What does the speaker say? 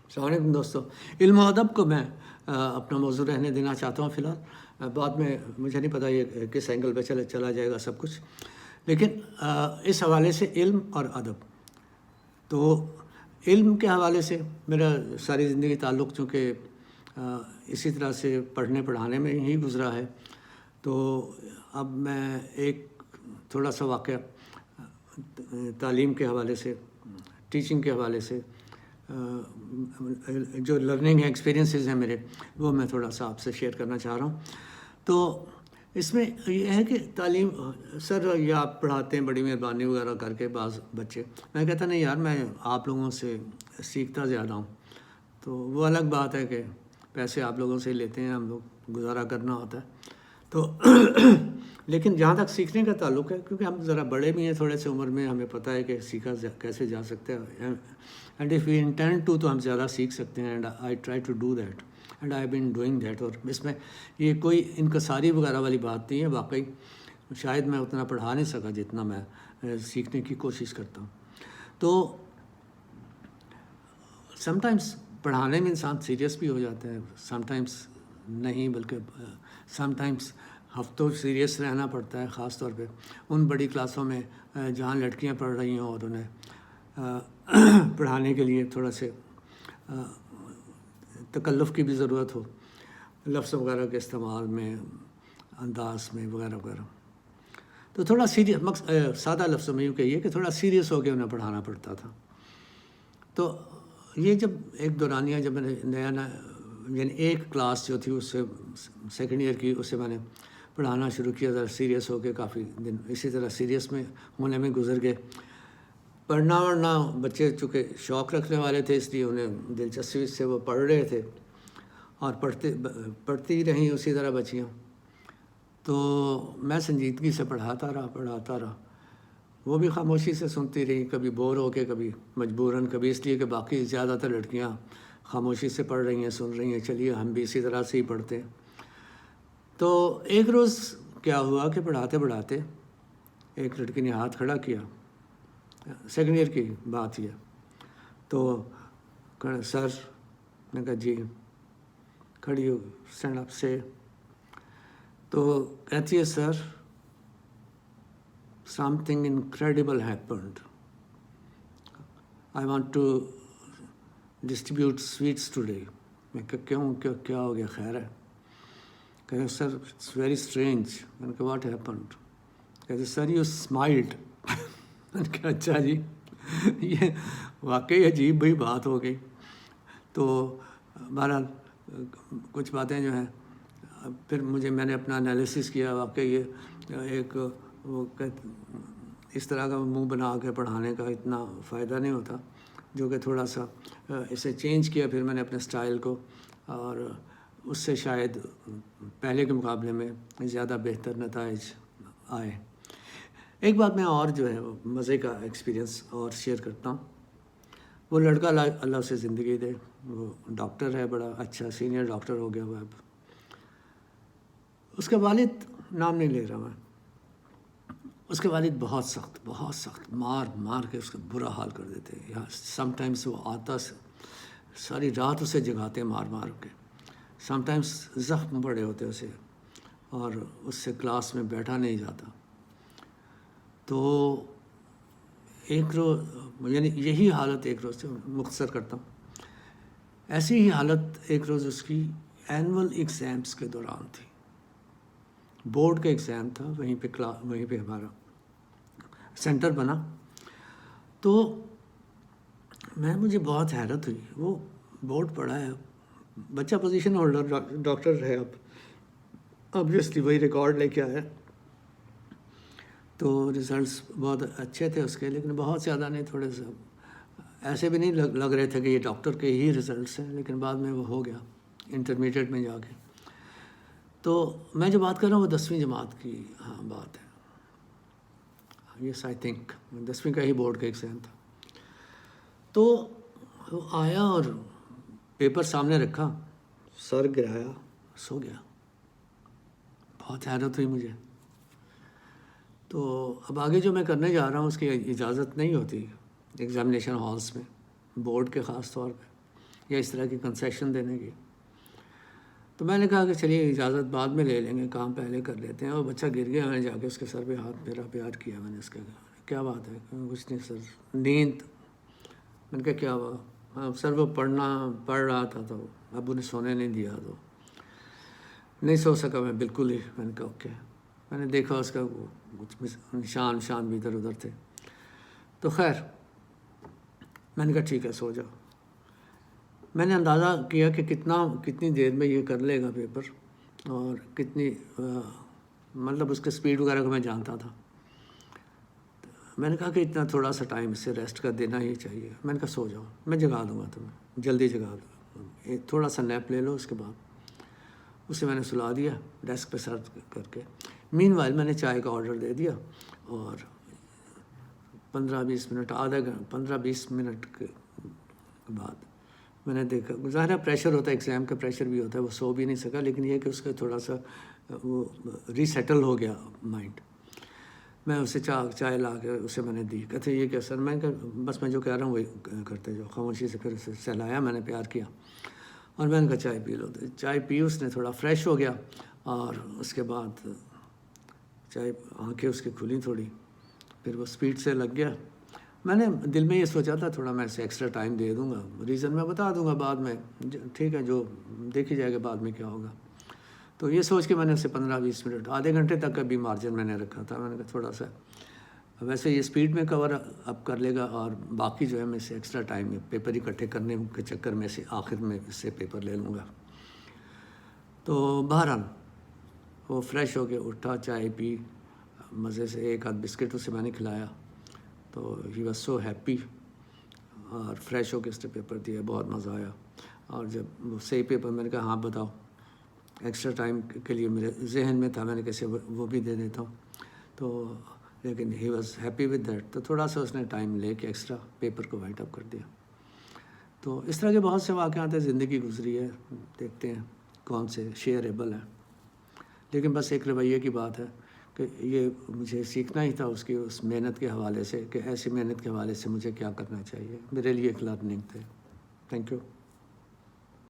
السلام علیکم دوستو. علم و ادب کو میں اپنا موضوع رہنے دینا چاہتا ہوں فی الحال. بعد میں مجھے نہیں پتہ یہ کس اینگل پہ چلا جائے گا سب کچھ، لیکن اس حوالے سے علم اور ادب. تو علم کے حوالے سے میرا ساری زندگی تعلق چونکہ اسی طرح سے پڑھنے پڑھانے میں ہی گزرا ہے، تو اب میں ایک تھوڑا سا واقعہ تعلیم کے حوالے سے، ٹیچنگ کے حوالے سے، جو لرننگ ایکسپیرینسز ہیں میرے، وہ میں تھوڑا سا آپ سے شیئر کرنا چاہ رہا ہوں. تو اس میں یہ ہے کہ تعلیم، سر یہ آپ پڑھاتے ہیں بڑی مہربانی وغیرہ کر کے بعض بچے، میں کہتا نہیں یار میں آپ لوگوں سے سیکھتا زیادہ ہوں. تو وہ الگ بات ہے کہ پیسے آپ لوگوں سے لیتے ہیں، ہم لوگ گزارا کرنا ہوتا ہے. تو لیکن جہاں تک سیکھنے کا تعلق ہے، کیونکہ ہم ذرا بڑے بھی ہیں تھوڑے سے عمر میں، ہمیں پتہ ہے کہ سیکھا کیسے جا سکتا ہے. And if we intend to, تو ہم زیادہ سیکھ سکتے ہیں. And I try to do that and I been doing that. اور اس میں یہ کوئی انکساری وغیرہ والی بات نہیں ہے. واقعی شاید میں اتنا پڑھا نہیں سکا جتنا میں سیکھنے کی کوشش کرتا ہوں. تو سم ٹائمس پڑھانے میں انسان سیریس بھی ہو جاتا ہے، سم ٹائمس نہیں، بلکہ سم ٹائمس ہفتوں سیریس رہنا پڑتا ہے، خاص طور پہ ان بڑی کلاسوں میں جہاں لڑکیاں پڑھ رہی ہوں اور انہیں پڑھانے کے لیے تھوڑا سے تکلف کی بھی ضرورت ہو، لفظ وغیرہ کے استعمال میں، انداز میں وغیرہ وغیرہ. تو تھوڑا سیریس، سادہ لفظوں میں یوں کہیے کہ تھوڑا سیریس ہو کے انہیں پڑھانا پڑتا تھا. تو یہ جب ایک دورانیہ، جب میں نے نیا یعنی ایک کلاس جو تھی اس سے سیکنڈ ایئر کی، اس سے میں نے پڑھانا شروع کیا، ذرا سیریس ہو کے کافی دن اسی طرح سیریس میں ہونے میں گزر گئے. پڑھنا بچے چونکہ شوق رکھنے والے تھے، اس لیے انہیں دلچسپی سے وہ پڑھ رہے تھے اور پڑھتی رہیں اسی طرح بچیاں. تو میں سنجیدگی سے پڑھاتا رہا. وہ بھی خاموشی سے سنتی رہی، کبھی بور ہو کے، کبھی مجبوراً، کبھی اس لیے کہ باقی زیادہ تر لڑکیاں خاموشی سے پڑھ رہی ہیں، سن رہی ہیں، چلیے ہم بھی اسی طرح سے ہی پڑھتے ہیں. تو ایک روز کیا ہوا کہ پڑھاتے ایک لڑکی نے ہاتھ کھڑا کیا، سیکنڈ ایئر کی بات یہ. تو سر، نے کہا جی، کھڑی ہو، اسٹینڈ اپ سے. تو کہتی ہے سر، something incredible happened. I want to distribute sweets today. میں کہا کیا ہو گیا، خیر ہے؟ کہتے سر اٹس ویری اسٹرینج. میں نے کہا واٹ ہیپنڈ؟ کہتے سر یو اسمائلڈ. میں نے کہا اچھا جی، یہ واقعی عجیب بھئی بات ہو گئی. تو بہرحال کچھ باتیں جو ہیں، پھر میں نے اپنا انالیسس کیا. واقعی یہ ایک وہ اس طرح کا منہ بنا کے پڑھانے کا اتنا فائدہ نہیں ہوتا، جو کہ تھوڑا سا اسے چینج کیا پھر میں نے اپنے سٹائل کو، اور اس سے شاید پہلے کے مقابلے میں زیادہ بہتر نتائج آئے. ایک بات میں اور جو ہے وہ مزے کا ایکسپیرینس اور شیئر کرتا ہوں. وہ لڑکا اللہ سے زندگی دے، وہ ڈاکٹر ہے، بڑا اچھا سینئر ڈاکٹر ہو گیا ہوا. اب اس کا والد، نام نہیں لے رہا میں، اس کے والد بہت سخت مار کے اس کا برا حال کر دیتے. یا سم ٹائمس وہ آتا ساری رات اسے جگاتے مار کے. سم ٹائمس زخم پڑے ہوتے اسے، اور اس سے کلاس میں بیٹھا نہیں جاتا. تو ایک روز، یعنی یہی حالت ایک روز سے مختصر کرتا ہوں، ایسی ہی حالت ایک روز اس کی اینول ایگزامس کے دوران تھی. بورڈ کا ایگزام تھا، وہیں پہ ہمارا سینٹر بنا. تو مجھے بہت حیرت ہوئی. وہ بورڈ پڑھا ہے، بچہ پوزیشن ہولڈر ڈاکٹر ہے، اب آبویسلی وہی ریکارڈ لے کے آیا. تو ریزلٹس بہت اچھے تھے اس کے، لیکن بہت زیادہ نہیں، تھوڑے سے ایسے بھی نہیں لگ رہے تھے کہ یہ ڈاکٹر کے ہی ریزلٹس ہیں، لیکن بعد میں وہ ہو گیا انٹرمیڈیٹ میں جا کے. تو میں جو بات کر رہا ہوں وہ 10ویں جماعت کی بات ہے. یس آئی تھنک 10ویں کا ہی بورڈ کا ایگزام تھا. تو وہ آیا اور پیپر سامنے رکھا، سر گرایا، سو گیا. بہت حیرت ہوئی مجھے. تو اب آگے جو میں کرنے جا رہا ہوں اس کی اجازت نہیں ہوتی ایگزامینیشن ہالس میں، بورڈ کے خاص طور پہ. یا اس طرح کی کنسیشن دینے کی. تو میں نے کہا کہ چلیے اجازت بعد میں لے لیں گے, کام پہلے کر لیتے ہیں. اور بچہ گر گیا, میں نے جا کے اس کے سر پہ ہاتھ پھیرا, پیار کیا میں نے. اس کا کیا بات ہے؟ کچھ نہیں سر, نیند. میں نے کہا کیا ہوا؟ ہاں سر وہ پڑھ رہا تھا تو ابو نے سونے نہیں دیا تو نہیں سو سکا میں بالکل ہی. میں نے کہا اوکے. میں نے دیکھا اس کا کچھ نشان بھی ادھر ادھر تھے. تو خیر میں نے کہا ٹھیک ہے سو جاؤ. میں نے اندازہ کیا کہ کتنی دیر میں یہ کر لے گا پیپر, اور کتنی مطلب اس کے سپیڈ وغیرہ کو میں جانتا تھا. میں نے کہا کہ اتنا تھوڑا سا ٹائم اسے ریسٹ کر دینا ہی چاہیے. میں نے کہا سو جاؤ, میں جگا دوں گا تمہیں, جلدی جگا دوں گا, تھوڑا سا نیپ لے لو. اس کے بعد اسے میں نے سلا دیا ڈیسک پہ سر کر کے. مین وائل میں نے چائے کا آرڈر دے دیا, اور 15-20 منٹ کے بعد میں نے دیکھا, ظاہر پریشر ہوتا ہے, ایگزام کا پریشر بھی ہوتا ہے, وہ سو بھی نہیں سکا. لیکن یہ کہ اس کا تھوڑا سا وہ ریسیٹل ہو گیا مائنڈ. میں اسے چائے لا کے اسے میں نے دی. کہتے یہ کیا سر؟ میں نے کہا بس میں جو کہہ رہا ہوں وہی کرتے جو. خاموشی سے پھر اسے سہلایا, میں نے پیار کیا, اور میں نے کہا چائے پی لو. چائے پی, اس نے تھوڑا فریش ہو گیا, اور اس کے بعد چائے آنکھیں اس کی کھلی تھوڑی, پھر وہ سپیڈ سے لگ گیا. میں نے دل میں یہ سوچا تھا تھوڑا میں اسے ایکسٹرا ٹائم دے دوں گا, ریزن میں بتا دوں گا بعد میں, ٹھیک ہے جو دیکھی جائے گا بعد میں کیا ہوگا. تو یہ سوچ کے میں نے اسے 15-20 منٹ, آدھے گھنٹے تک کا بھی مارجن میں نے رکھا تھا. میں نے کہا تھوڑا سا ویسے یہ سپیڈ میں کور اپ کر لے گا, اور باقی جو ہے میں اسے ایکسٹرا ٹائم پیپر اکٹھے کرنے کے چکر میں سے آخر میں اس سے پیپر لے لوں گا. تو بہرحال وہ فریش ہو کے اٹھا, چائے پی, مزے سے ایک آدھ بسکٹ اسے میں نے کھلایا. تو ہی واز سو ہیپی, اور فریش ہو کے اس نے پیپر دیا, بہت مزہ آیا. اور جب وہ صحیح پیپر, میں نے کہا ہاں بتاؤ, ایکسٹرا ٹائم کے لیے میرے ذہن میں تھا, میں نے کیسے وہ بھی دے دیتا ہوں. تو لیکن he was happy with that. تو تھوڑا سا اس نے ٹائم لے کے ایکسٹرا پیپر کو وائٹ اپ کر دیا. تو اس طرح کے بہت سے واقعات ہیں, زندگی گزری ہے, دیکھتے ہیں کون سے شیئریبل ہیں. لیکن بس ایک رویے کی بات ہے کہ یہ مجھے سیکھنا ہی تھا اس محنت کے حوالے سے, کہ ایسی محنت کے حوالے سے مجھے کیا کرنا چاہیے. میرے لیے ایک لرننگ تھے. Thank you.